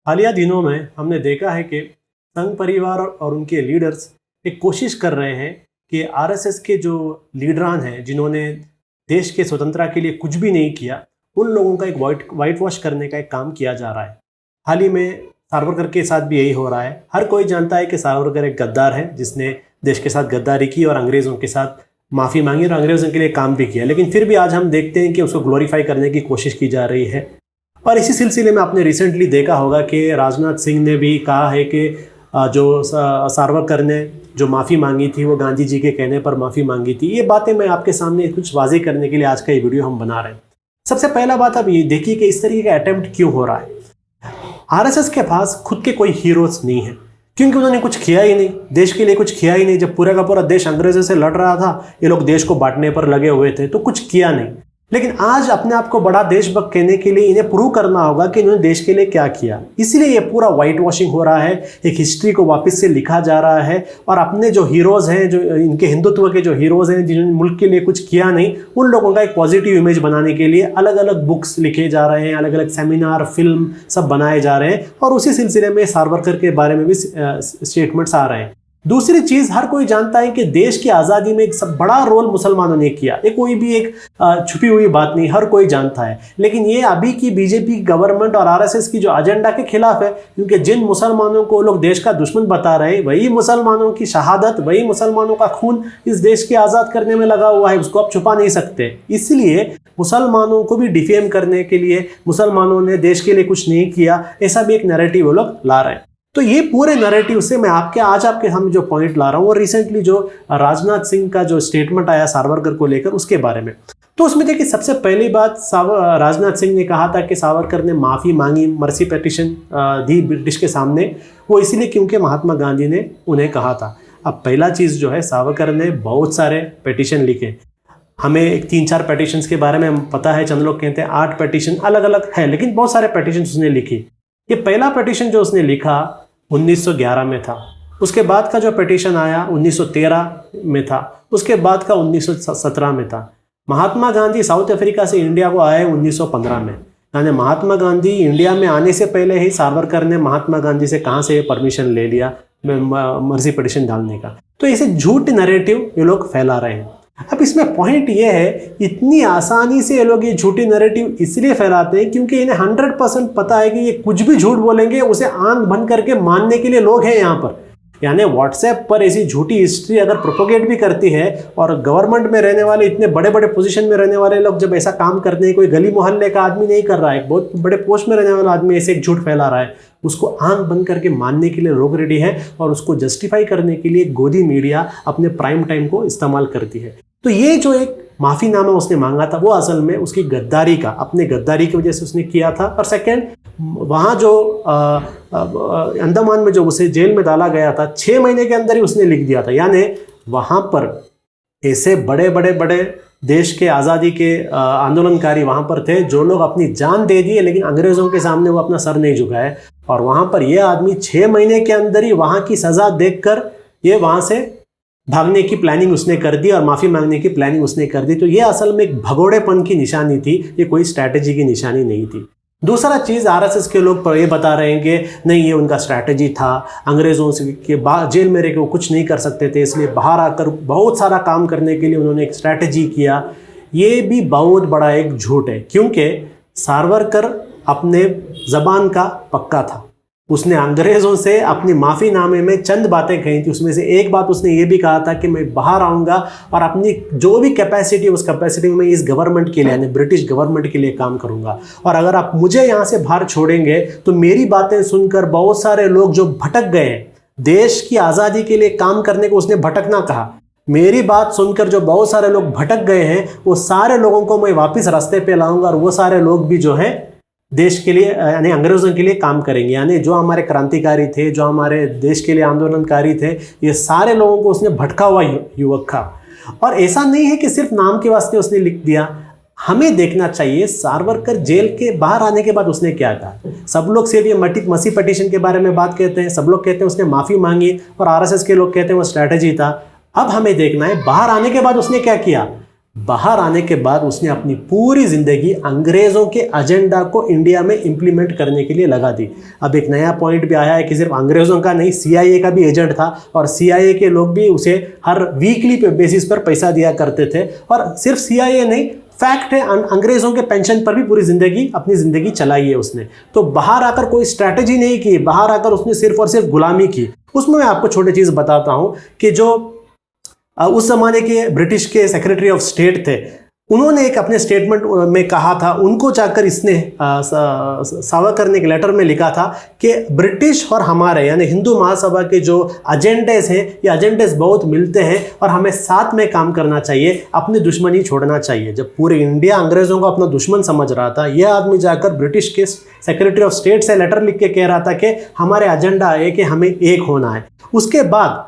हालिया दिनों में हमने देखा है कि संघ परिवार और उनके लीडर्स एक कोशिश कर रहे हैं कि आरएसएस के जो लीडरान हैं जिन्होंने देश के स्वतंत्रता के लिए कुछ भी नहीं किया, उन लोगों का एक वाइट वॉश करने का एक काम किया जा रहा है। हाल ही में सावरकर के साथ भी यही हो रहा है। हर कोई जानता है कि सावरकर एक गद्दार है जिसने देश के साथ गद्दारी की और अंग्रेज़ों के साथ माफ़ी मांगी और अंग्रेज़ों के लिए काम भी किया, लेकिन फिर भी आज हम देखते हैं कि उसको ग्लोरीफाई करने की कोशिश की जा रही है। और इसी सिलसिले में आपने रिसेंटली देखा होगा कि राजनाथ सिंह ने भी कहा है कि जो सावरकर ने जो माफ़ी मांगी थी वो गांधी जी के कहने पर माफ़ी मांगी थी। ये बातें मैं आपके सामने कुछ वाज़े करने के लिए आज का ये वीडियो हम बना रहे हैं। सबसे पहला बात आप ये देखिए कि इस तरीके का अटेम्प्ट क्यों हो रहा है। आरएसएस के पास खुद के कोई हीरोज नहीं है क्योंकि उन्होंने कुछ किया ही नहीं, देश के लिए कुछ किया ही नहीं। जब पूरा का पूरा देश अंग्रेजों से लड़ रहा था, ये लोग देश को बांटने पर लगे हुए थे, तो कुछ किया नहीं। लेकिन आज अपने आप को बड़ा देशभक्त कहने के लिए इन्हें प्रूव करना होगा कि इन्होंने देश के लिए क्या किया। इसलिए ये पूरा वाइट वॉशिंग हो रहा है, एक हिस्ट्री को वापस से लिखा जा रहा है और अपने जो हीरोज हैं, जो इनके हिंदुत्व के जो हीरोज हैं जिन्होंने मुल्क के लिए कुछ किया नहीं, उन लोगों का एक पॉजिटिव इमेज बनाने के लिए अलग अलग बुक्स लिखे जा रहे हैं, अलग अलग सेमिनार, फिल्म सब बनाए जा रहे हैं और उसी सिलसिले में सावरकर के बारे में भी स्टेटमेंट्स आ रहे हैं। दूसरी चीज, हर कोई जानता है कि देश की आज़ादी में एक सब बड़ा रोल मुसलमानों ने किया। ये कोई भी एक छुपी हुई बात नहीं, हर कोई जानता है। लेकिन ये अभी की बीजेपी गवर्नमेंट और आरएसएस की जो एजेंडा के खिलाफ है, क्योंकि जिन मुसलमानों को लोग देश का दुश्मन बता रहे हैं, वही मुसलमानों की शहादत, वही मुसलमानों का खून इस देश के आज़ाद करने में लगा हुआ है, उसको आप छुपा नहीं सकते। इसलिए मुसलमानों को भी डिफेम करने के लिए, मुसलमानों ने देश के लिए कुछ नहीं किया, ऐसा भी एक नैरेटिव वो लोग ला रहे हैं। तो ये पूरे नैरेटिव से मैं आज आपके सामने जो पॉइंट ला रहा हूँ वो रिसेंटली जो राजनाथ सिंह का जो स्टेटमेंट आया सावरकर को लेकर, उसके बारे में। तो उसमें देखिए, सबसे पहली बात, राजनाथ सिंह ने कहा था कि सावरकर ने माफ़ी मांगी, मर्सी पिटीशन दी ब्रिटिश के सामने, वो इसलिए क्योंकि महात्मा गांधी ने उन्हें कहा था। अब पहला चीज़ जो है, सावरकर ने बहुत सारे पिटीशन लिखे। हमें 3-4 पिटीशंस के बारे में पता है, चंद लोग कहते हैं 8 पिटीशन अलग अलग है, लेकिन बहुत सारे पिटीशन उसने लिखी। ये पहला पिटीशन जो उसने लिखा 1911 में था, उसके बाद का जो पिटीशन आया 1913 में था, उसके बाद का 1917 में था। महात्मा गांधी साउथ अफ्रीका से इंडिया को आए 1915 में, यानी महात्मा गांधी इंडिया में आने से पहले ही सावरकर ने महात्मा गांधी से कहाँ से परमिशन ले लिया मर्जी पिटीशन डालने का। तो इसे झूठ नैरेटिव ये लोग फैला रहे हैं। अब इसमें पॉइंट ये है, इतनी आसानी से ये लोग ये झूठी नैरेटिव इसलिए फैलाते हैं क्योंकि इन्हें 100% पता है कि ये कुछ भी झूठ बोलेंगे उसे आंख बंद करके मानने के लिए लोग हैं यहाँ पर। यानी व्हाट्सएप पर ऐसी झूठी हिस्ट्री अगर प्रोपोगेट भी करती है और गवर्नमेंट में रहने वाले, इतने बड़े बड़े पोजीशन में रहने वाले लोग जब ऐसा काम करते हैं, कोई गली मोहल्ले का आदमी नहीं कर रहा है, बहुत बड़े पोस्ट में रहने वाला आदमी ऐसे एक झूठ फैला रहा है, उसको आंख बंद करके मानने के लिए लोग रेडी है और उसको जस्टिफाई करने के लिए गोदी मीडिया अपने प्राइम टाइम को इस्तेमाल करती है। तो ये जो एक माफ़ीनामा उसने मांगा था, वो असल में उसकी गद्दारी का, अपने गद्दारी की वजह से उसने किया था। और सेकंड, वहाँ जो अंडमान में जो उसे जेल में डाला गया था, 6 महीने के अंदर ही उसने लिख दिया था। यानी वहाँ पर ऐसे बड़े बड़े बड़े देश के आज़ादी के आंदोलनकारी वहाँ पर थे जो लोग अपनी जान दे दिए, लेकिन अंग्रेज़ों के सामने वो अपना सर नहीं झुकाए। और वहाँ पर यह आदमी 6 महीने के अंदर ही वहाँ की सज़ा देखकर ये वहाँ से भागने की प्लानिंग उसने कर दी और माफ़ी मांगने की प्लानिंग उसने कर दी। तो ये असल में एक भगोड़ेपन की निशानी थी, ये कोई स्ट्रैटेजी की निशानी नहीं थी। दूसरा चीज़, आरएसएस के लोग ये बता रहे हैं कि नहीं, ये उनका स्ट्रैटेजी था, अंग्रेज़ों से के जेल में रह के वो कुछ नहीं कर सकते थे, इसलिए बाहर आकर बहुत सारा काम करने के लिए उन्होंने एक स्ट्रैटेजी किया। ये भी बहुत बड़ा एक झूठ है, क्योंकि सावरकर अपने ज़बान का पक्का था। उसने अंग्रेज़ों से अपनी माफ़ीनामे में चंद बातें कही थी, उसमें से एक बात उसने ये भी कहा था कि मैं बाहर आऊँगा और अपनी जो भी कैपेसिटी, उस कैपेसिटी में इस गवर्नमेंट के लिए, यानी ब्रिटिश गवर्नमेंट के लिए काम करूँगा। और अगर आप मुझे यहाँ से बाहर छोड़ेंगे तो मेरी बातें सुनकर बहुत सारे लोग जो भटक गए हैं, देश की आज़ादी के लिए काम करने को उसने भटकना कहा, मेरी बात सुनकर जो बहुत सारे लोग भटक गए हैं, वो सारे लोगों को मैं वापस रास्ते पे लाऊंगा और वो सारे लोग भी जो है देश के लिए, यानी अंग्रेज़ों के लिए काम करेंगे। यानी जो हमारे क्रांतिकारी थे, जो हमारे देश के लिए आंदोलनकारी थे, ये सारे लोगों को उसने भटका हुआ युवक था। और ऐसा नहीं है कि सिर्फ नाम के वास्ते उसने लिख दिया, हमें देखना चाहिए सावरकर जेल के बाहर आने के बाद उसने क्या कहा। सब लोग सिर्फ ये मसी पिटीशन के बारे में बात कहते हैं, सब लोग कहते हैं उसने माफ़ी मांगी और आरएसएस के लोग कहते हैं वो स्ट्रैटेजी था। अब हमें देखना है बाहर आने के बाद उसने क्या किया। बाहर आने के बाद उसने अपनी पूरी ज़िंदगी अंग्रेज़ों के एजेंडा को इंडिया में इम्प्लीमेंट करने के लिए लगा दी। अब एक नया पॉइंट भी आया है कि सिर्फ अंग्रेज़ों का नहीं, CIA का भी एजेंट था और CIA के लोग भी उसे हर वीकली बेसिस पर पैसा दिया करते थे। और सिर्फ CIA नहीं, फैक्ट है अंग्रेज़ों के पेंशन पर भी पूरी ज़िंदगी अपनी ज़िंदगी चलाई है उसने। तो बाहर आकर कोई स्ट्रैटेजी नहीं की, बाहर आकर उसने सिर्फ और सिर्फ गुलामी की। उसमें मैं आपको छोटी चीज़ बताता हूँ कि जो उस ज़माने के ब्रिटिश के सेक्रेटरी ऑफ स्टेट थे, उन्होंने एक अपने स्टेटमेंट में कहा था, उनको जाकर इसने सावरकर ने एक लेटर में लिखा था कि ब्रिटिश और हमारे यानी हिंदू महासभा के जो एजेंडेस हैं, ये एजेंडेस बहुत मिलते हैं और हमें साथ में काम करना चाहिए, अपनी दुश्मनी छोड़ना चाहिए। जब पूरे इंडिया अंग्रेज़ों को अपना दुश्मन समझ रहा था, यह आदमी जाकर ब्रिटिश के सेक्रेटरी ऑफ स्टेट से लेटर लिख के कह रहा था कि हमारे एजेंडा है कि हमें एक होना है। उसके बाद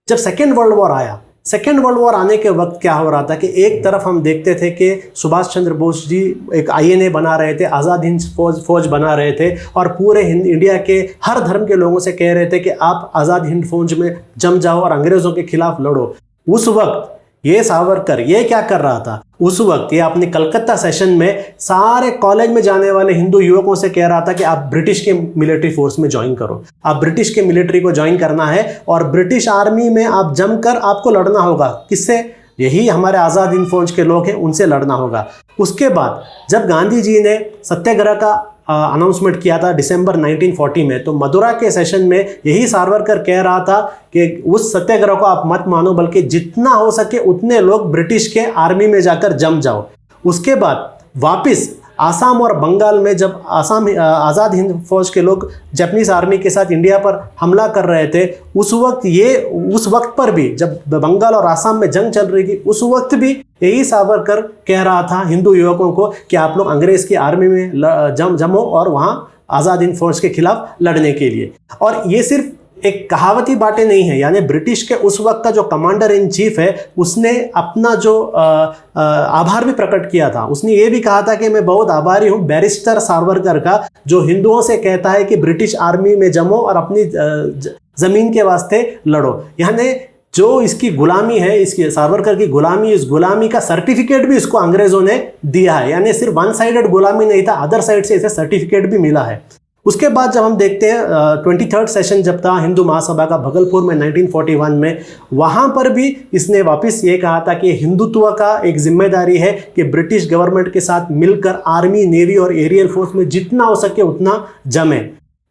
जब सेकेंड वर्ल्ड वॉर आया, सेकेंड वर्ल्ड वॉर आने के वक्त क्या हो रहा था कि एक तरफ हम देखते थे कि सुभाष चंद्र बोस जी एक INA बना रहे थे, आज़ाद हिंद फौज बना रहे थे और पूरे इंडिया के हर धर्म के लोगों से कह रहे थे कि आप आज़ाद हिंद फौज में जम जाओ और अंग्रेज़ों के खिलाफ लड़ो। उस वक्त ये सावरकर ये क्या कर रहा था, उस वक्त ये अपने कलकत्ता सेशन में सारे कॉलेज में जाने वाले हिंदू युवकों से कह रहा था कि आप ब्रिटिश के मिलिट्री फोर्स में ज्वाइन करो, आप ब्रिटिश के मिलिट्री को ज्वाइन करना है और ब्रिटिश आर्मी में आप जमकर आपको लड़ना होगा। किससे? यही हमारे आज़ाद हिंद फौज के लोग हैं, उनसे लड़ना होगा। उसके बाद जब गांधी जी ने सत्याग्रह का अनाउंसमेंट किया था दिसंबर 1940 में, तो मदुरा के सेशन में यही सावरकर कह रहा था कि उस सत्याग्रह को आप मत मानो, बल्कि जितना हो सके उतने लोग ब्रिटिश के आर्मी में जाकर जम जाओ। उसके बाद वापस आसाम और बंगाल में जब आज़ाद हिंद फौज के लोग जापानीज आर्मी के साथ इंडिया पर हमला कर रहे थे, उस वक्त पर भी जब बंगाल और आसाम में जंग चल रही थी, उस वक्त भी यही सावरकर कह रहा था हिंदू युवकों को कि आप लोग अंग्रेज़ की आर्मी में जमो और वहाँ आज़ाद हिंद फौज के खिलाफ लड़ने के लिए। और ये सिर्फ एक कहावती बातें नहीं है, यानी ब्रिटिश के उस वक्त का जो कमांडर इन चीफ है, उसने अपना जो आभार भी प्रकट किया था। उसने ये भी कहा था कि मैं बहुत आभारी हूँ बैरिस्टर सावरकर का, जो हिंदुओं से कहता है कि ब्रिटिश आर्मी में जमो और अपनी ज़मीन के वास्ते लड़ो। यानी जो इसकी गुलामी है, इसकी सावरकर की गुलामी, इस गुलामी का सर्टिफिकेट भी इसको अंग्रेज़ों ने दिया है। यानी सिर्फ वन साइडेड गुलामी नहीं था, अदर साइड से इसे सर्टिफिकेट भी मिला है। उसके बाद जब हम देखते हैं 23rd सेशन जब था हिंदू महासभा का भगलपुर में 1941 में, वहाँ पर भी इसने वापस ये कहा था कि हिंदुत्व का एक जिम्मेदारी है कि ब्रिटिश गवर्नमेंट के साथ मिलकर आर्मी, नेवी और एरियल फोर्स में जितना हो सके उतना जमे।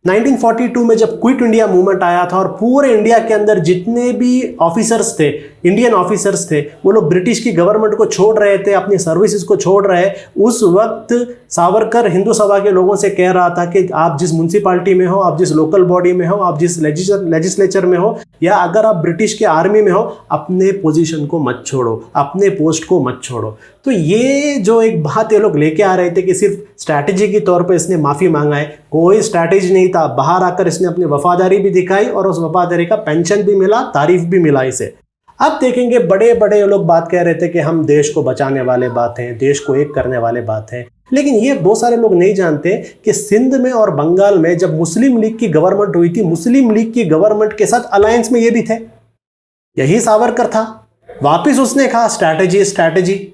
1942 में जब क्विट इंडिया मूवमेंट आया था और पूरे इंडिया के अंदर जितने भी ऑफिसर्स थे, इंडियन ऑफिसर्स थे, वो लोग ब्रिटिश की गवर्नमेंट को छोड़ रहे थे, अपनी सर्विसेज को छोड़ रहे, उस वक्त सावरकर हिंदू सभा के लोगों से कह रहा था कि आप जिस म्यूनसिपालिटी में हो, आप जिस लोकल बॉडी में हो, आप जिस लेजिस्लेचर में हो, या अगर आप ब्रिटिश के आर्मी में हो, अपने पोजीशन को मत छोड़ो, अपने पोस्ट को मत छोड़ो। तो ये जो एक बात ये लोग लेके आ रहे थे कि सिर्फ स्ट्रैटेजी के तौर पे इसने माफ़ी मांगा है, कोई स्ट्रैटेजी नहीं था। बाहर आकर इसने अपनी वफादारी भी दिखाई और उस वफादारी का पेंशन भी मिला, तारीफ भी मिला इसे। अब देखेंगे बड़े बड़े लोग बात कह रहे थे कि हम देश को बचाने वाले बात हैं, देश को एक करने वाले बात हैं, लेकिन ये बहुत सारे लोग नहीं जानते कि सिंध में और बंगाल में जब मुस्लिम लीग की गवर्नमेंट हुई थी, मुस्लिम लीग की गवर्नमेंट के साथ अलायंस में ये भी थे, यही सावरकर था। वापिस उसने कहा स्ट्रैटेजी,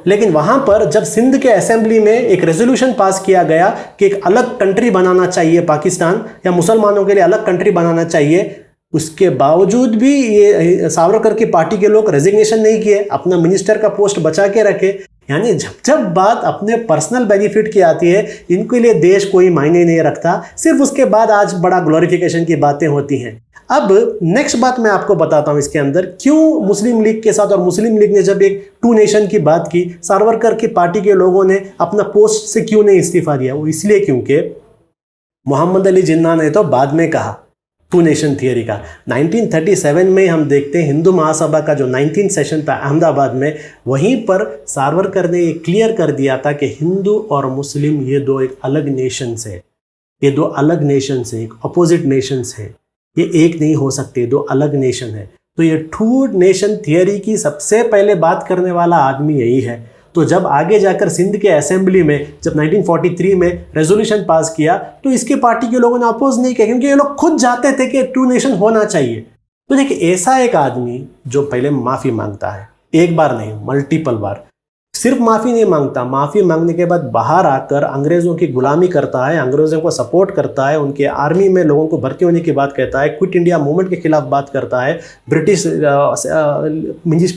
लेकिन वहां पर जब सिंध के असेंबली में एक रेजोल्यूशन पास किया गया कि एक अलग कंट्री बनाना चाहिए, पाकिस्तान या मुसलमानों के लिए अलग कंट्री बनाना चाहिए, उसके बावजूद भी ये सावरकर की पार्टी के लोग रेजिग्नेशन नहीं किए, अपना मिनिस्टर का पोस्ट बचा के रखे। यानी जब बात अपने पर्सनल बेनिफिट की आती है, इनके लिए देश कोई मायने नहीं रखता, सिर्फ उसके बाद आज बड़ा ग्लोरिफिकेशन की बातें होती हैं। अब नेक्स्ट बात मैं आपको बताता हूं इसके अंदर क्यों मुस्लिम लीग के साथ, और मुस्लिम लीग ने जब एक 2 नेशन की बात की, सावरकर की पार्टी के लोगों ने अपना पोस्ट से क्यों नहीं इस्तीफा दिया। वो इसलिए क्योंकि मोहम्मद अली जिन्ना ने तो बाद में कहा 2 नेशन थियरी का। 1937 में हम देखते हैं हिंदू महासभा का जो 19th सेशन था अहमदाबाद में, वहीं पर सावरकर ने ये क्लियर कर दिया था कि हिंदू और मुस्लिम ये दो एक अलग नेशंस है, ये दो अलग नेशंस है, एक अपोजिट नेशंस है, ये एक नहीं हो सकते, दो अलग नेशन है। तो ये 2 नेशन थियरी की सबसे पहले बात करने वाला आदमी यही है। तो जब आगे जाकर सिंध के असेंबली में जब 1943 में रेजोल्यूशन पास किया, तो इसके पार्टी के लोगों ने अपोज नहीं किया, क्योंकि ये लोग खुद चाहते थे कि 2 नेशन होना चाहिए। तो देखिए, ऐसा एक आदमी जो पहले माफ़ी मांगता है, एक बार नहीं, मल्टीपल बार। सिर्फ माफी नहीं मांगता, माफी मांगने के बाद बाहर आकर अंग्रेजों की गुलामी करता है, अंग्रेजों को सपोर्ट करता है, उनके आर्मी में लोगों को भर्ती होने की बात कहता है, क्विट इंडिया मूवमेंट के खिलाफ बात करता है, ब्रिटिश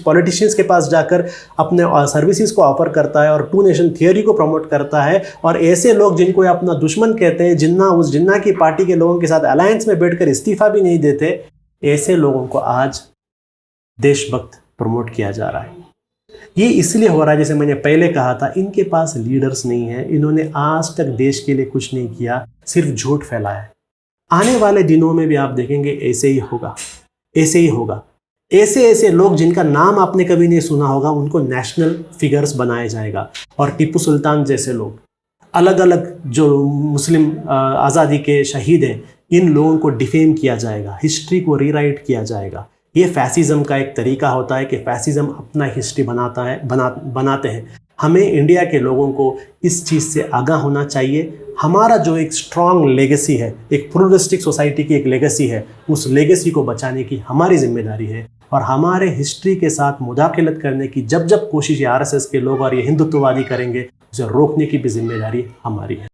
पॉलिटिशियंस के पास जाकर अपने सर्विसेज को ऑफर करता है और टू नेशन थियोरी को प्रमोट करता है। और ऐसे लोग जिनको अपना दुश्मन कहते हैं, उस जिन्ना की पार्टी के लोगों के साथ अलायंस में बैठकर इस्तीफा भी नहीं देते, ऐसे लोगों को आज देशभक्त प्रमोट किया जा रहा है। ये इसलिए हो रहा है, जैसे मैंने पहले कहा था, इनके पास लीडर्स नहीं है, इन्होंने आज तक देश के लिए कुछ नहीं किया, सिर्फ झूठ फैलाया है। आने वाले दिनों में भी आप देखेंगे ऐसे ही होगा, ऐसे ही होगा। ऐसे ऐसे लोग जिनका नाम आपने कभी नहीं सुना होगा, उनको नेशनल फिगर्स बनाया जाएगा। और टीपू सुल्तान जैसे लोग, अलग अलग जो मुस्लिम आज़ादी के शहीद हैं, इन लोगों को डिफेम किया जाएगा, हिस्ट्री को रीराइट किया जाएगा। ये फैसिज्म का एक तरीका होता है कि फैसिज्म अपना हिस्ट्री बनाते हैं। हमें इंडिया के लोगों को इस चीज़ से आगाह होना चाहिए। हमारा जो एक स्ट्रॉन्ग लेगेसी है, एक प्लूरलिस्टिक सोसाइटी की एक लेगेसी है, उस लेगेसी को बचाने की हमारी जिम्मेदारी है। और हमारे हिस्ट्री के साथ मुदाखलत करने की जब जब कोशिश आरएसएस के लोग और ये हिंदुत्ववादी करेंगे, उसे रोकने की भी जिम्मेदारी हमारी है।